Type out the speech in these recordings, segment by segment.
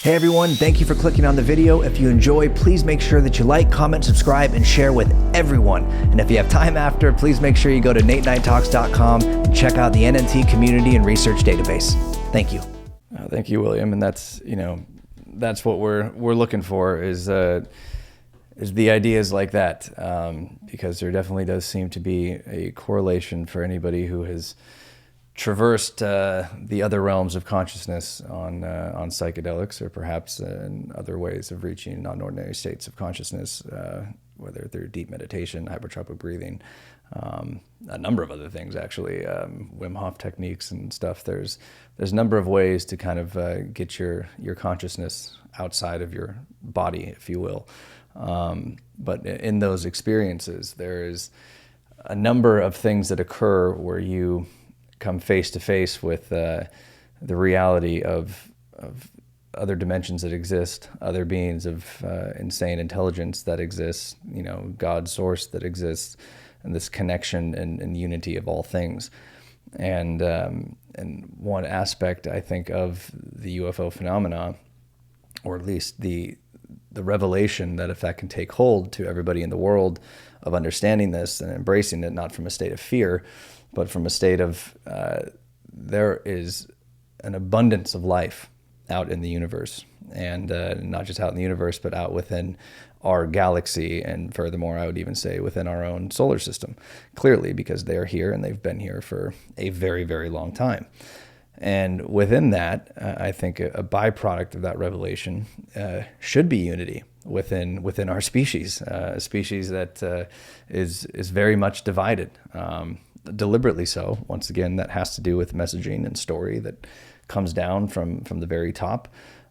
Hey everyone, thank you for clicking on the video. If you enjoy, please make sure that you like, comment, subscribe, and share with everyone. And if you have time after, please make sure you go to nateknighttalks.com and check out the NNT community and research database. Thank you. Thank you, William. And that's what we're looking for is the ideas like that, because there definitely does seem to be a correlation for anybody who has traversed the other realms of consciousness on psychedelics, or perhaps in other ways of reaching non-ordinary states of consciousness, whether through deep meditation, hypertropic breathing, a number of other things actually, Wim Hof techniques and stuff. There's a number of ways to kind of get your consciousness outside of your body, if you will. But in those experiences, there is a number of things that occur where you come face to face with the reality of other dimensions that exist, other beings of insane intelligence that exists, God's source that exists, and this connection and unity of all things. And one aspect, I think, of the UFO phenomena, or at least the revelation that if that can take hold to everybody in the world, of understanding this and embracing it, not from a state of fear, but from a state of there is an abundance of life out in the universe, and not just out in the universe, but out within our galaxy, and furthermore, I would even say within our own solar system, clearly, because they are here and they've been here for a very, very long time. And within that, I think a byproduct of that revelation should be unity within our species, a species that is very much divided. Deliberately so. Once again, that has to do with messaging and story that comes down from the very top,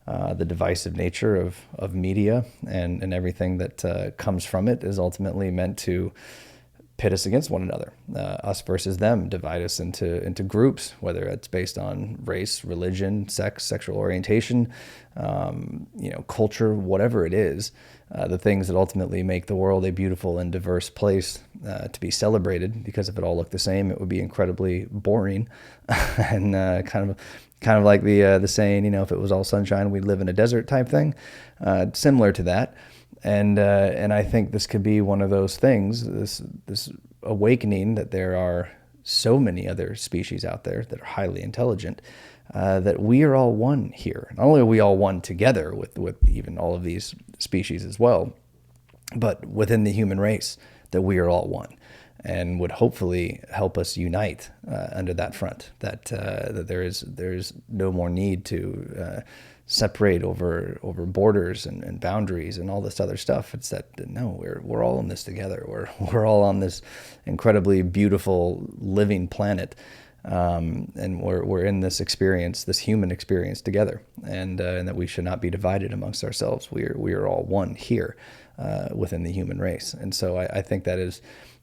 the divisive nature of media and everything that comes from it is ultimately meant to pit us against one another, us versus them, divide us into groups, whether it's based on race, religion, sex, sexual orientation, culture, whatever it is. The things that ultimately make the world a beautiful and diverse place to be celebrated, because if it all looked the same, it would be incredibly boring and kind of like the saying, if it was all sunshine, we'd live in a desert type thing, similar to that. And I think this could be one of those things, this awakening that there are so many other species out there that are highly intelligent, that we are all one here. Not only are we all one together with even all of these species as well, but within the human race, that we are all one, and would hopefully help us unite under that front. That there's no more need to separate over borders and boundaries and all this other stuff. It's that no, we're all in this together. We're all on this incredibly beautiful living planet. And we're in this experience, this human experience together, and that we should not be divided amongst ourselves. We are all one here within the human race. And so I think that is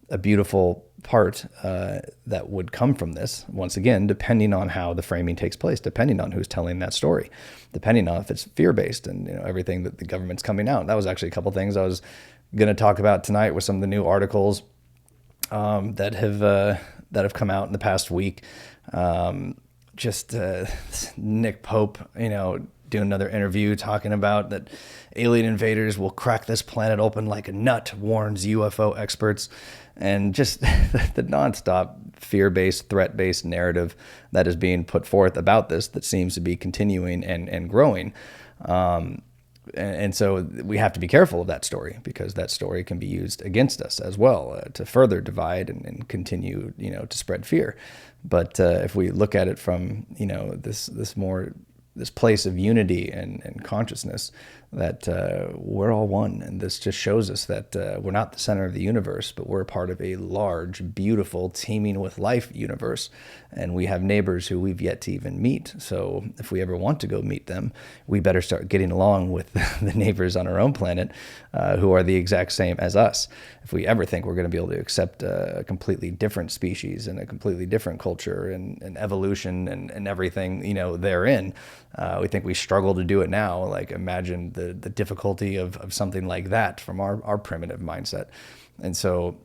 a beautiful part that would come from this, once again, depending on how the framing takes place, depending on who's telling that story, depending on if it's fear-based and everything that the government's coming out. That was actually a couple things I was going to talk about tonight with some of the new articles that have come out in the past week. Nick Pope, doing another interview talking about that alien invaders will crack this planet open like a nut, warns UFO experts, and just the nonstop fear-based, threat-based narrative that is being put forth about this that seems to be continuing and growing. And so we have to be careful of that story, because that story can be used against us as well, to further divide and continue, to spread fear. But if we look at it from, this place of unity and consciousness, that we're all one. And this just shows us that we're not the center of the universe, but we're a part of a large, beautiful, teeming with life universe. And we have neighbors who we've yet to even meet. So if we ever want to go meet them, we better start getting along with the neighbors on our own planet who are the exact same as us. If we ever think we're going to be able to accept a completely different species and a completely different culture and evolution and everything, therein, we think we struggle to do it now. Like, imagine the difficulty of something like that from our primitive mindset. And so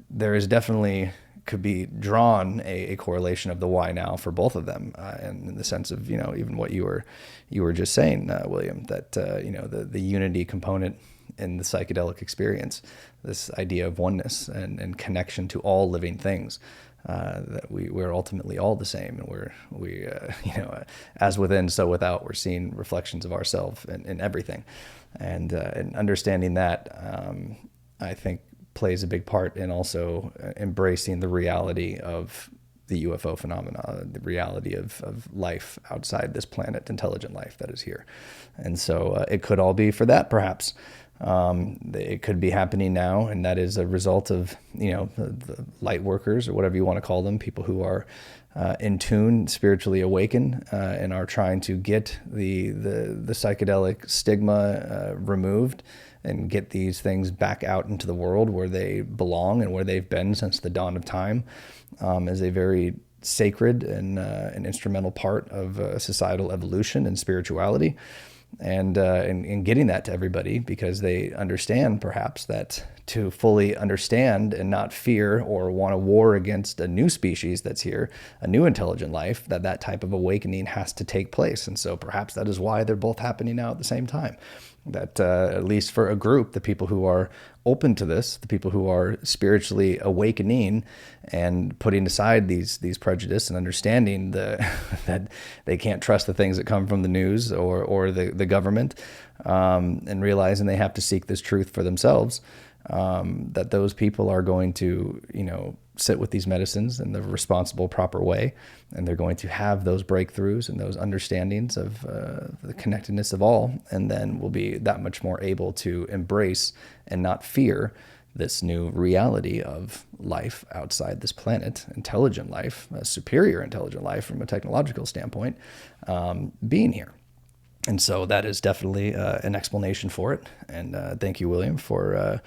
there is definitely could be drawn a correlation of the why now for both of them, and in the sense of, even what you were just saying, William, that the unity component in the psychedelic experience, this idea of oneness and connection to all living things. That we're ultimately all the same, and we as within, so without. We're seeing reflections of ourselves in everything, and understanding that, I think, plays a big part in also embracing the reality of the UFO phenomena, the reality of life outside this planet, intelligent life that is here. And so it could all be for that, perhaps. It could be happening now, and that is a result of, the light workers, or whatever you want to call them, people who are in tune, spiritually awakened, and are trying to get the psychedelic stigma removed and get these things back out into the world where they belong and where they've been since the dawn of time, as a very sacred and an instrumental part of societal evolution and spirituality. And getting that to everybody, because they understand perhaps that to fully understand and not fear or want to war against a new species that's here, a new intelligent life, that type of awakening has to take place. And so perhaps that is why they're both happening now at the same time. That at least for a group, the people who are open to this, the people who are spiritually awakening and putting aside these prejudice and understanding that they can't trust the things that come from the news or the government, and realizing they have to seek this truth for themselves, that those people are going to, sit with these medicines in the responsible, proper way, and they're going to have those breakthroughs and those understandings of the connectedness of all, and then will be that much more able to embrace and not fear this new reality of life outside this planet, intelligent life, a superior intelligent life from a technological standpoint, being here. And so that is definitely an explanation for it. And thank you, William, for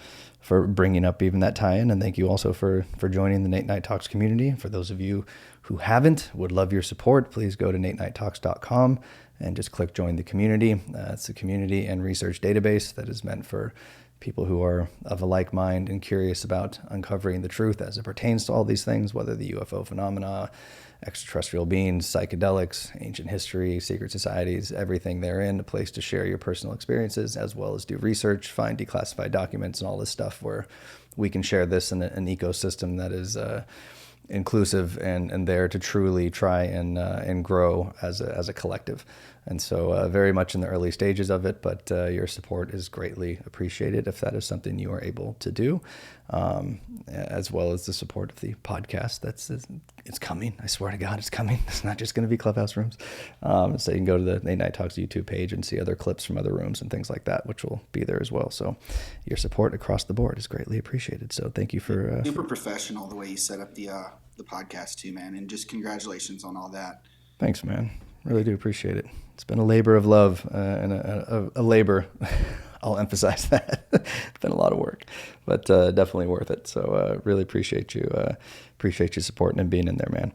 bringing up even that tie-in. And thank you also for joining the Nate Night Talks community. For those of you who haven't, would love your support, please go to natenighttalks.com and just click join the community. It's a community and research database that is meant for people who are of a like mind and curious about uncovering the truth as it pertains to all these things, whether the UFO phenomena, extraterrestrial beings, psychedelics, ancient history, secret societies, everything therein, a place to share your personal experiences, as well as do research, find declassified documents and all this stuff, where we can share this in an ecosystem that is inclusive and there to truly try and grow as a collective. And so very much in the early stages of it, but your support is greatly appreciated if that is something you are able to do, as well as the support of the podcast. It's coming. I swear to God, it's coming. It's not just going to be Clubhouse rooms. So you can go to the Nate Night Talks YouTube page and see other clips from other rooms and things like that, which will be there as well. So your support across the board is greatly appreciated. So thank you for... Super professional the way you set up the podcast too, man. And just congratulations on all that. Thanks, man. Really do appreciate it. It's been a labor of love and a labor. I'll emphasize that. It's been a lot of work, but definitely worth it. So really appreciate you supporting and being in there, man.